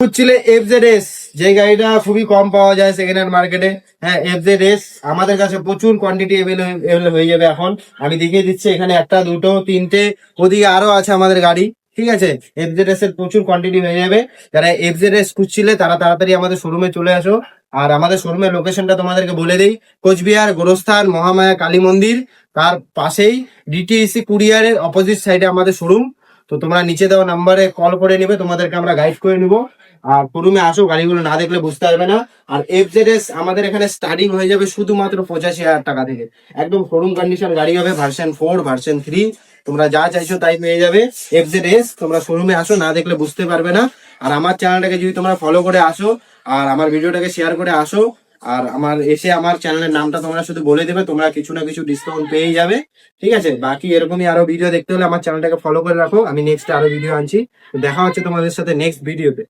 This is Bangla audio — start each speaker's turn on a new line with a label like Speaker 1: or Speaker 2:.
Speaker 1: খুঁজছিলে FZ-S, যে গাড়িটা খুবই কম পাওয়া যায় সেকেন্ড হ্যান্ড মার্কেটে। হ্যাঁ, FZ-S আমাদের কাছে প্রচুর কোয়ান্টিটি এভেলেবল হয়ে যাবে এখন। আমি দেখিয়ে দিচ্ছি, এখানে একটা, দুটো, তিনটে, ওদিকে আরো আছে আমাদের গাড়ি। ঠিক আছে, FZ-S এর প্রচুর কোয়ান্টিটি হয়ে যাবে। যারা FZ-S খুঁজছিলে তারা তাড়াতাড়ি আমাদের শোরুমে চলে আসো। আর আমাদের শোরুমের লোকেশনটা তোমাদেরকে বলে দেই, কোচবিহার গোরস্থান মহামায়া কালী মন্দির তার পাশেই DTEC কুরিয়ারের অপোজিট সাইডে আমাদের শোরুম। তো তোমরা নিচে দেওয়া নাম্বারে কল করে নেবে, তোমাদেরকে আমরা গাইড করে নিবো। আর শোরুমে আসো, গাড়িগুলো না দেখলে বুঝতে পারবে না। আর FZ-S আমাদের এখানে স্টার্টিং হয়ে যাবে শুধুমাত্র 85,000 টাকা থেকে। একদম শোরুম কন্ডিশন গাড়ি হবে, ভার্সন 4 ভার্সন 3, তোমরা যা চাইছো তাই পেয়ে যাবে। FZ-S তোমরা শোরুমে আসো, না দেখলে বুঝতে পারবে না। আর আমার চ্যানেলটাকে যদি তোমরা ফলো করে আসো আর আমার ভিডিওটাকে শেয়ার করে আসো, আর আমার চ্যানেলের নামটা তোমরা শুধু বলে দেবে, তোমরা কিছু না কিছু ডিসকাউন্ট পেয়ে যাবে। ঠিক আছে, বাকি এরকমই আরো ভিডিও দেখতে হলে আমার চ্যানেলটাকে ফলো করে রাখো। আমি নেক্সট আরো ভিডিও আনছি। দেখা হচ্ছে তোমাদের সাথে নেক্সট ভিডিওতে।